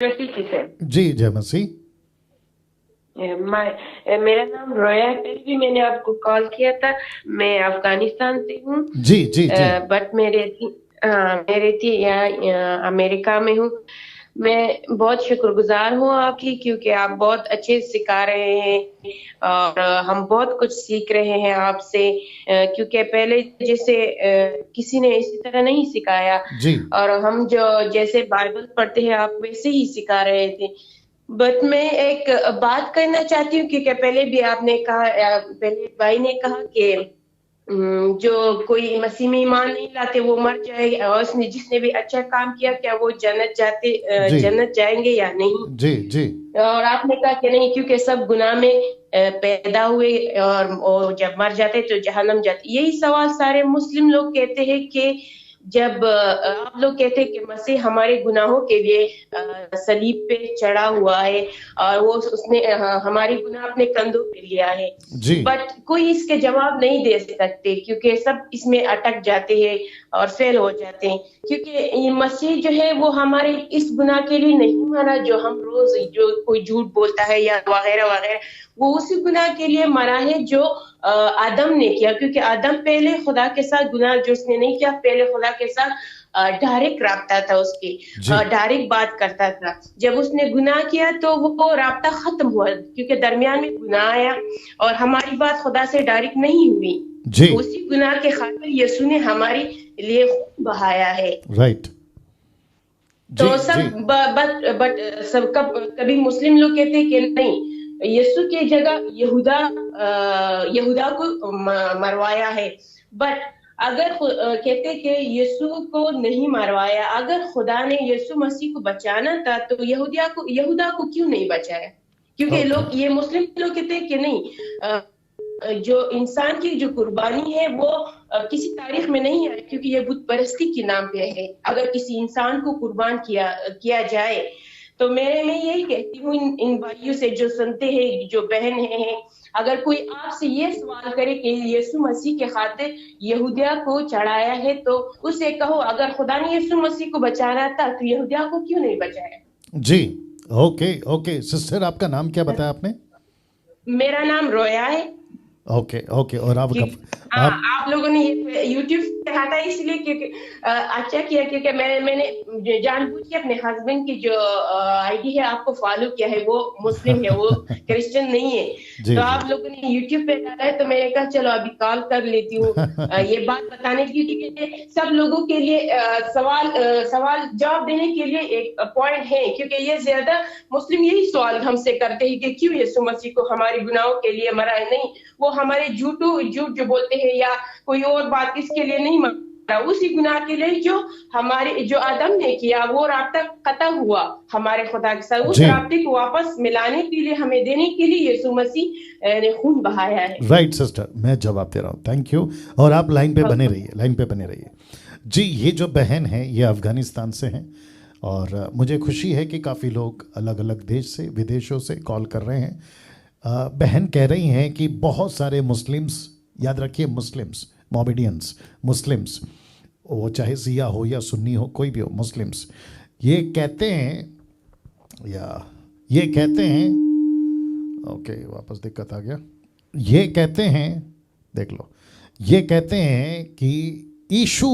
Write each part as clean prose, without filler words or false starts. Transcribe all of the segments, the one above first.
मसीह से। जी जय मसीह। मेरा नाम रोया है। पहले भी मैंने आपको कॉल किया था। मैं अफगानिस्तान से हूँ। जी जी जी। बट मैं रहती यहाँ अमेरिका में हूँ। मैं बहुत शुक्रगुजार हूँ आपकी, क्योंकि आप बहुत अच्छे सिखा रहे हैं और हम बहुत कुछ सीख रहे हैं आपसे। क्योंकि पहले जैसे किसी ने इसी तरह नहीं सिखाया। जी और हम जो जैसे बाइबल पढ़ते हैं आप वैसे ही सिखा रहे थे। बट मैं एक बात करना चाहती हूँ, क्योंकि पहले भी आपने कहा, पहले भाई ने कहा कि जो कोई मसीह में ईमान नहीं लाते वो मर जाए, और उसने जिसने भी अच्छा काम किया क्या वो जी जन्नत जाएंगे या नहीं। जी जी। और आपने कहा कि नहीं, क्योंकि सब गुनाह में पैदा हुए और जब मर जाते तो जहन्नम जाते। यही सवाल सारे मुस्लिम लोग कहते हैं कि जब आप लोग कहते हैं कि मसीह हमारे गुनाहों के लिए सलीब पे चढ़ा हुआ है और वो उसने हमारी गुनाह अपने कंधों पे लिया है। जी बट कोई इसके जवाब नहीं दे सकते, क्योंकि सब इसमें अटक जाते हैं और फेल हो जाते हैं। क्योंकि ये मसीह जो है वो हमारे इस गुनाह के लिए नहीं मरा जो हम रोज जो कोई झूठ बोलता है या वगैरह वगैरह। वो उसी गुनाह के लिए मरा है जो आदम ने किया, क्योंकि आदम पहले खुदा के साथ गुनाह जो उसने नहीं किया, पहले खुदा के साथ डायरेक्ट राब्ता था उसकी, जी। डायरेक्ट बात करता था। जब उसने गुनाह किया तो वो राब्ता खत्म हुआ, क्योंकि दरमियान में गुनाह आया और हमारी बात खुदा से डायरेक्ट नहीं हुई। जी। उसी गुनाह के खातिर यीशु ने हमारे लिए खून बहाया है। राइट। जी तो जी। सब बट सब कभी मुस्लिम लोग कहते हैं कि नहीं, यीशु की जगह यहूदा को मरवाया है। बट अगर कहते कि यीशु को नहीं मरवाया, अगर खुदा ने यीशु मसीह को बचाना था तो यहूदा को क्यों नहीं बचाया? क्योंकि ओके। लोग ये मुस्लिम लोग कहते हैं कि नहीं, जो इंसान की जो कुर्बानी है वो किसी तारीख में नहीं है, क्योंकि ये बुत परस्ती के नाम पे है। अगर किसी इंसान को कुर्बान किया जाए तो मैं यही कहती हूँ इन भाइयों से जो सुनते हैं, जो बहन हैं, अगर कोई आपसे ये सवाल करे कि यीशु मसीह के खातिर यहूदिया को चढ़ाया है, तो उसे कहो अगर खुदा ने यीशु मसीह को बचाना था तो यहूदिया को क्यों नहीं बचाया? जी। ओके ओके सिस्टर, आपका नाम क्या बताया आपने? मेरा नाम रोया है। Okay okay. और आप हाँ, आप आप लोगों ने ये यूट्यूब पे हटा इसलिए क्योंकि अच्छा किया, क्योंकि मैंने जानबूझ के अपने हस्बैंड की जो आईडी है आपको फॉलो किया है। वो मुस्लिम है, वो क्रिश्चियन नहीं है। जी तो जी। आप लोगों ने यूट्यूब पे डाला है तो मैंने कहा चलो अभी कॉल कर लेती हूँ ये बात बताने के लिए, क्योंकि सब लोगों के लिए सवाल जवाब देने के लिए एक पॉइंट है। क्योंकि ये ज्यादा मुस्लिम यही सवाल हमसे करते हैं कि क्यों यीशु मसीह को हमारी गुनाहों के लिए मरा है। नहीं, वो हमारे झूठ जो बोलते हैं या कोई और बात इसके लिए नहीं मरा, उसी गुनाह के लिए जो हमारे जो आदम ने किया वो राब्ता कता हुआ हमारे खुदा के साथ। उस जी। राब्ते को वापस मिलाने के लिए, हमें देने के लिए यीशु मसीह ने खून बहाया है। राइट सिस्टर, मैं जवाब दे रहा हूँ, थैंक यू। और आप लाइन पे बने रहिए, लाइन पे बने रहिए। जी, ये जो बहन है ये अफ़गानिस्तान से हैं और मुझे खुशी है कि काफ़ी लोग अलग अलग देश से, विदेशों से कॉल कर रहे हैं। बहन कह रही हैं कि बहुत सारे मुस्लिम्स, याद रखिए मुस्लिम्स, मोमेडियंस, मुस्लिम्स, वो चाहे सिया हो या सुन्नी हो, कोई भी हो, मुस्लिम्स ये कहते हैं ये कहते हैं, ओके वापस दिक्कत आ गया। ये कहते हैं, देख लो, ये कहते हैं कि यीशु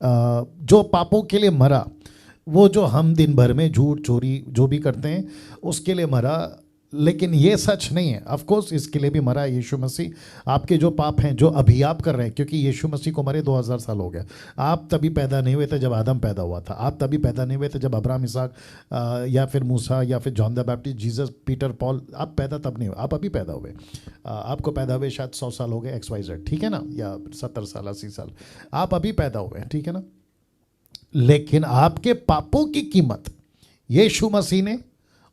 जो पापों के लिए मरा, वो जो हम दिन भर में झूठ चोरी जो भी करते हैं उसके लिए मरा, लेकिन ये सच नहीं है। ऑफ कोर्स इसके लिए भी मरा यीशु मसीह। आपके जो पाप हैं जो अभी आप कर रहे हैं, क्योंकि यीशु मसीह को मरे 2000 साल हो गए। आप तभी पैदा नहीं हुए थे जब आदम पैदा हुआ था। आप तभी पैदा नहीं हुए थे जब अब्राहम, इसहाक या फिर मूसा या फिर John the Baptist, Jesus, Peter, Paul, आप पैदा तब नहीं हुए, आप अभी पैदा हुए। आपको पैदा हुए शायद 100 साल हो गए, XYZ, ठीक है ना, या 70 साल, 80 साल, आप अभी पैदा हुए हैं, ठीक है ना। लेकिन आपके पापों की कीमत यीशु मसीह ने,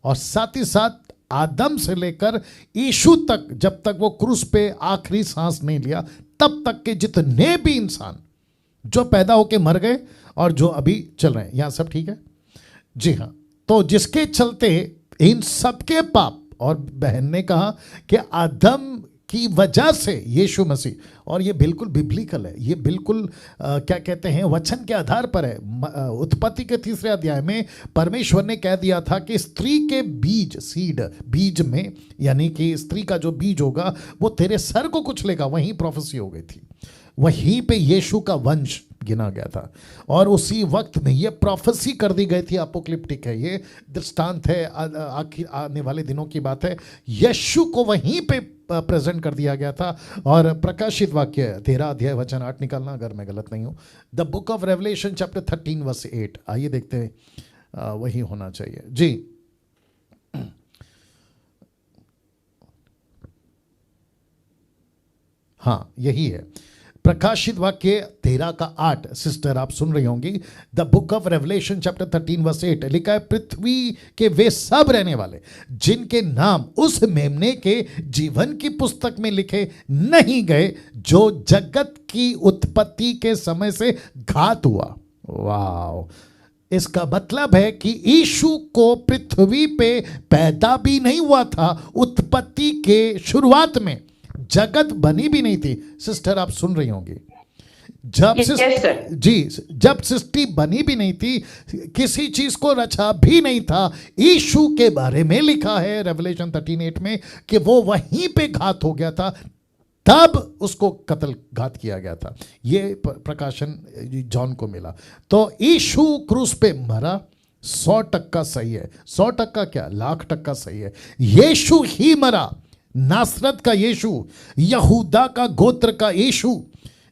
और साथ ही साथ आदम से लेकर यीशु तक, जब तक वो क्रूस पे आखिरी सांस नहीं लिया तब तक के जितने भी इंसान जो पैदा होके मर गए और जो अभी चल रहे हैं, यहां सब ठीक है? जी हाँ। तो जिसके चलते इन सबके पाप, और बहन ने कहा कि आदम की वजह से यीशु मसीह, और ये बिल्कुल बिब्लिकल है, ये बिल्कुल क्या कहते हैं, वचन के आधार पर है। उत्पत्ति के 3 अध्याय में परमेश्वर ने कह दिया था कि स्त्री के बीज, सीड, बीज में, यानी कि स्त्री का जो बीज होगा वो तेरे सर को कुचलेगा, वहीं प्रोफेसी हो गई थी, वहीं पे यीशु का वंश गिना गया था। और उसी वक्त में ये प्रोफेसी कर दी गई थी, अपोक्लिप्टिक है, ये दृष्टांत है, आखिर आने वाले दिनों की बात है। यीशु को वहीं पे प्रेजेंट कर दिया गया था। और प्रकाशित वाक्य 13 अध्याय वचन 8 निकालना अगर मैं गलत नहीं हूँ, the book of Revelation chapter 13 verse 8, आइए देखते हैं, वही होना चाहिए जी। हाँ यही है, प्रकाशित वाक्य 13 का 8। सिस्टर आप सुन रही होंगी, the book of Revelation chapter 13 verse 8 लिखा है, पृथ्वी के वे सब रहने वाले जिनके नाम उस मेमने के जीवन की पुस्तक में लिखे नहीं गए जो जगत की उत्पत्ति के समय से घात हुआ। वाह, इसका मतलब है कि यीशु को पृथ्वी पे पैदा भी नहीं हुआ था, उत्पत्ति के शुरुआत में जगत बनी भी नहीं थी। सिस्टर आप सुन रही होंगी, जब जब सृष्टि बनी भी नहीं थी, किसी चीज को रचा भी नहीं था, यीशु के बारे में लिखा है रेवलेशन 13:8 में कि वो वहीं पे घात हो गया था, तब उसको कत्ल घात किया गया था। ये प्रकाशन जॉन को मिला। तो यीशु क्रूस पे मरा, 100% सही है, 100% क्या, 1,00,000% सही है। यीशु ही मरा, नासरत का यीशु, यहूदा का गोत्र का यीशु,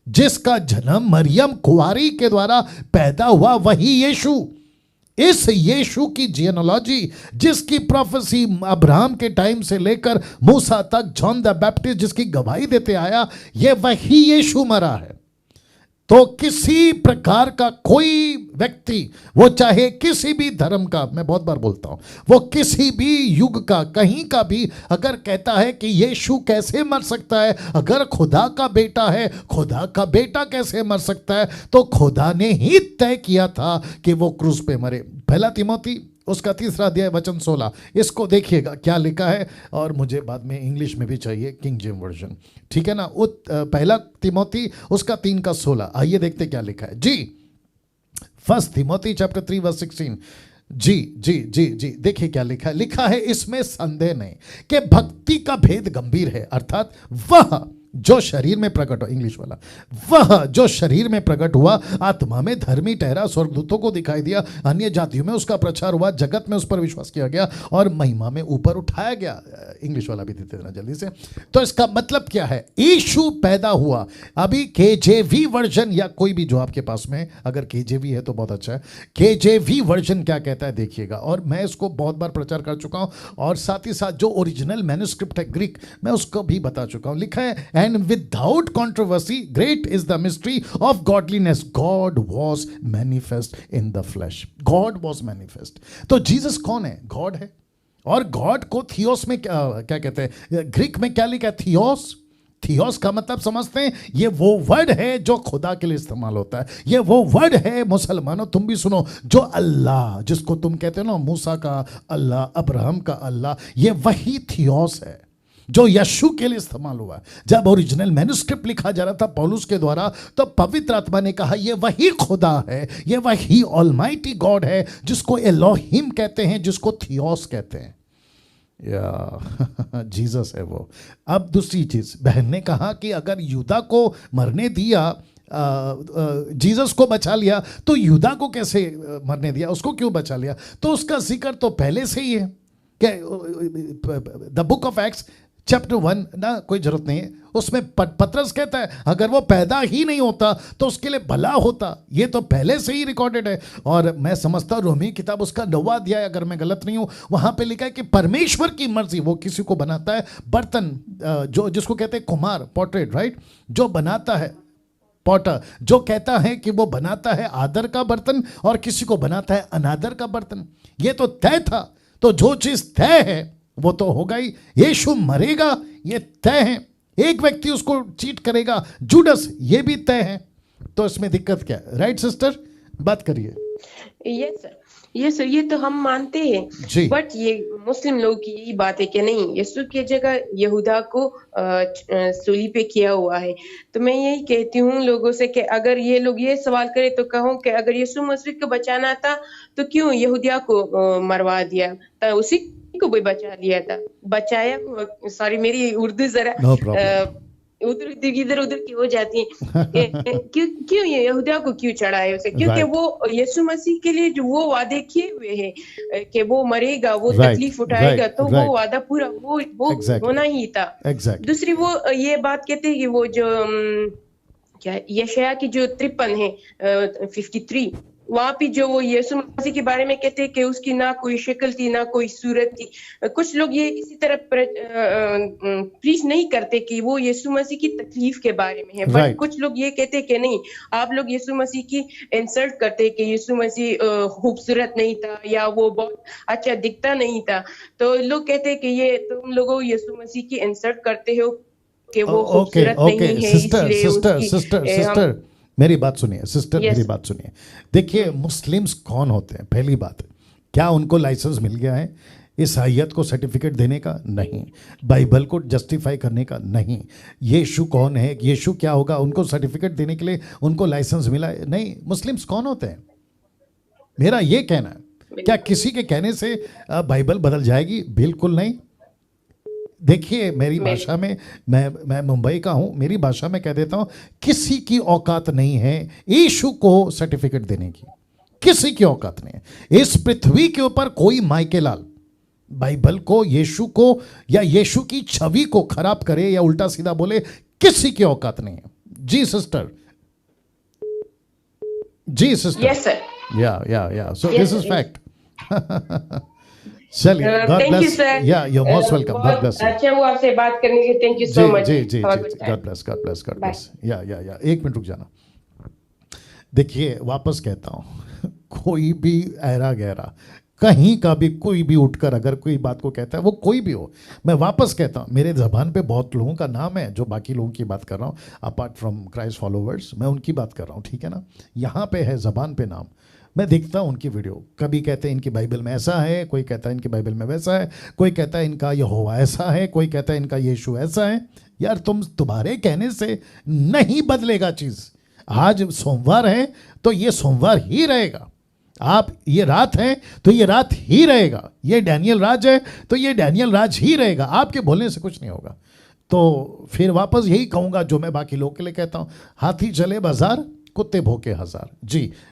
जिसका जन्म मरियम कुंवारी के द्वारा पैदा हुआ, वही यीशु। इस यीशु की जियोनोलॉजी, जिसकी प्रोफेसी अब्राहम के टाइम से लेकर मूसा तक, जॉन द बैप्टिस्ट जिसकी गवाही देते आया, ये वही यीशु मरा है। तो किसी प्रकार का कोई व्यक्ति, वो चाहे किसी भी धर्म का, मैं बहुत बार बोलता हूं, वो किसी भी युग का, कहीं का भी अगर कहता है कि यीशु कैसे मर सकता है, अगर खुदा का बेटा है, खुदा का बेटा कैसे मर सकता है, तो खुदा ने ही तय किया था कि वो क्रूस पे मरे। पहला तिमोथी उसका 3 अध्याय वचन 16, इसको देखिएगा क्या लिखा है, और मुझे बाद में इंग्लिश में भी चाहिए, किंग जेम वर्जन, ठीक है ना। पहला तिमोथी उसका 3 का 16, आइए देखते क्या लिखा है जी। 1 तिमोथी चैप्टर 3 वर्स 16, जी जी जी जी, देखिए क्या लिखा है। लिखा है, इसमें संदेह नहीं कि भक्ति का भेद गंभीर है, अर्थात वह जो शरीर में प्रकट हो, इंग्लिश वाला, वह जो शरीर में प्रकट हुआ, आत्मा में धर्मी ठहरा, स्वर्गदूतों को दिखाई दिया, अन्य जातियों में उसका प्रचार हुआ, जगत में उस पर विश्वास किया गया और महिमा में ऊपर उठाया गया। इंग्लिश वाला भी देते देना जल्दी से। तो इसका मतलब क्या है, यीशु पैदा हुआ। अभी केजेवी वर्जन या कोई भी जो आपके पास में, अगर केजेवी है तो बहुत अच्छा है, केजेवी वर्जन क्या कहता है देखिएगा। और मैं इसको बहुत बार प्रचार कर चुका हूं, और साथ ही साथ जो ओरिजिनल मैन्युस्क्रिप्ट है ग्रीक, मैं उसको भी बता चुका हूं। लिखा है, and without controversy great is the mystery of godliness, God was manifest in the flesh, God was manifest। तो जीसस कौन है, गॉड है। और गॉड को थियोस में क्या कहते हैं, ग्रीक में क्या लिखा है, थियोस। थियोस का मतलब समझते हैं, ये वो वर्ड है जो खुदा के लिए इस्तेमाल होता है। ये वो वर्ड है, मुसलमानों तुम भी सुनो, जो अल्लाह, जिसको तुम कहते हो ना, मूसा का अल्लाह, अब्राहम का अल्लाह, ये वही थियोस है जो यीशु के लिए इस्तेमाल हुआ। जब ओरिजिनल मैन्युस्क्रिप्ट लिखा जा रहा था पौलुस के द्वारा, तो पवित्र आत्मा ने कहा ये वही खुदा है, ये वही ऑलमाइटी गॉड है, जिसको एलोहिम कहते हैं, जिसको थियोस कहते हैं, या जीसस है वो। अब दूसरी चीज, बहन ने कहा कि अगर यूदा को मरने दिया, जीसस को बचा लिया, तो यूदा को कैसे मरने दिया, उसको क्यों बचा लिया? तो उसका जिक्र तो पहले से ही है। The book of acts chapter 1 ना, कोई जरूरत नहीं है, उसमें पतरस कहता है अगर वो पैदा ही नहीं होता तो उसके लिए भला होता। ये तो पहले से ही रिकॉर्डेड है। और मैं समझता हूँ रोमी किताब उसका 9वां अध्याय, अगर मैं गलत नहीं हूँ, वहां पे लिखा है कि परमेश्वर की मर्जी, वो किसी को बनाता है बर्तन, जो जिसको कहते हैं कुम्हार, पोर्ट्रेट, राइट, जो बनाता है, पॉटर, जो कहता है कि वो बनाता है आदर का बर्तन और किसी को बनाता है अनादर का बर्तन। ये तो तय था। तो जो चीज तय है वो तो होगा ही। यीशु मरेगा, ये तय है। एक व्यक्ति उसको चीट करेगा, जूडस, ये भी तय है। तो इसमें दिक्कत क्या है? राइट सिस्टर, बात करिए। Yes sir. सर, ये तो हम मानते हैं, जी बट ये मुस्लिम लोग की यही बात है कि नहीं, यीशु की जगह यहूदा को सूली पे किया हुआ है। तो मैं यही कहती हूँ लोगों से कि अगर ये लोग ये सवाल करें तो कहूँ कि अगर यीशु मसीह को बचाना था तो क्यों यहूदिया को मरवा दिया, तो उसी को भी बचा दिया था, बचाया। सॉरी, मेरी उर्दू जरा नो प्रॉब्लम। उधर इधर उधर की हो जाती है। क्यों क्यों ये यहूदा को क्यों चढ़ाए उसे? क्योंकि राइट वो यीशु मसीह के लिए जो वो वादे किए हुए हैं कि वो मरेगा, वो राइट तकलीफ उठाएगा, राइट तो वो राइट वादा पूरा वो एग्जैक्टली होना ही था। एग्जैक्टली दूसरी वो ये बात कहते हैं कि वो जो क्या यशाया की जो 53 है, 53, वहां पे जो वो यीशु मसीह के बारे में कहते हैं कि उसकी ना कोई शक्ल थी ना कोई सूरत थी। कुछ लोग ये इसी तरह प्रीच नहीं करते कि वो यीशु मसीह की तकलीफ के बारे में है, बट राइट कुछ लोग ये कहते हैं कि नहीं, आप लोग यीशु मसीह की इंसल्ट करते हैं कि यीशु मसीह खूबसूरत नहीं था या वो बहुत अच्छा दिखता नहीं था। तो लोग कहते हैं कि ये तुम लोगों यीशु मसीह की इंसल्ट करते हो कि वो ओके खूबसूरत ओके नहीं है, सिस्टर इसलिए सिस्टर उसकी सिस्टर हम। सिस्टर मेरी बात सुनिए सिस्टर मेरी यस। बात सुनिए। देखिए मुस्लिम्स कौन होते हैं? पहली बात, क्या उनको लाइसेंस मिल गया है ईसाइयत को सर्टिफिकेट देने का? नहीं। बाइबल को जस्टिफाई करने का? नहीं। यीशु कौन है, यीशु क्या होगा, उनको सर्टिफिकेट देने के लिए उनको लाइसेंस मिला है? नहीं। मुस्लिम्स कौन होते हैं? मेरा ये कहना है, क्या किसी के कहने से बाइबल बदल जाएगी? बिल्कुल नहीं। देखिए मेरी भाषा में, मैं मुंबई का हूं, मेरी भाषा में कह देता हूं, किसी की औकात नहीं है यीशु को सर्टिफिकेट देने की, किसी की औकात नहीं है इस पृथ्वी के ऊपर। कोई माइके लाल बाइबल को, यीशु को या यीशु की छवि को खराब करे या उल्टा सीधा बोले, किसी की औकात नहीं है। जी सिस्टर, जी sister. Yes sir. Yeah so Yes, this is sir. Fact. चलिए, God thank you bless. Sir. Yeah you most welcome, God बहुत ब्लेस यू। अच्छा हुआ आपसे बात करने के, थैंक यू जी सो मच। जी जी हैव अ जी गुड जी, time. God bless God bless God bye. Bless. Yeah एक मिनट रुक जाना। देखिए वापस कहता हूँ कोई भी ऐरा गहरा कहीं का भी कोई भी उठकर अगर कोई बात को कहता है, वो कोई भी हो, मैं वापस कहता हूँ, मेरे ज़बान पे बहुत लोगों का नाम है जो बाकी लोगों की बात कर रहा हूँ, अपार्ट फ्रॉम क्राइस्ट फॉलोवर्स, मैं उनकी बात कर रहा हूँ, ठीक है ना। यहाँ पे है ज़बान पे नाम, मैं देखता हूँ उनकी वीडियो, कभी कहते हैं इनकी बाइबल में ऐसा है, कोई कहता है इनकी बाइबल में वैसा है, कोई कहता है इनका यहोवा ऐसा है, कोई कहता है इनका यीशु ऐसा है। यार तुम्हारे कहने से नहीं बदलेगा चीज़। आज सोमवार है तो ये सोमवार ही रहेगा, आप ये रात है तो ये रात ही रहेगा, ये डैनियल राज है तो ये डैनियल राज ही रहेगा, आपके बोलने से कुछ नहीं होगा। तो फिर वापस यही कहूँगा जो मैं बाकी लोगों के लिए कहता हूँ, हाथी चले बाजार कुत्ते भौंके हजार। जी।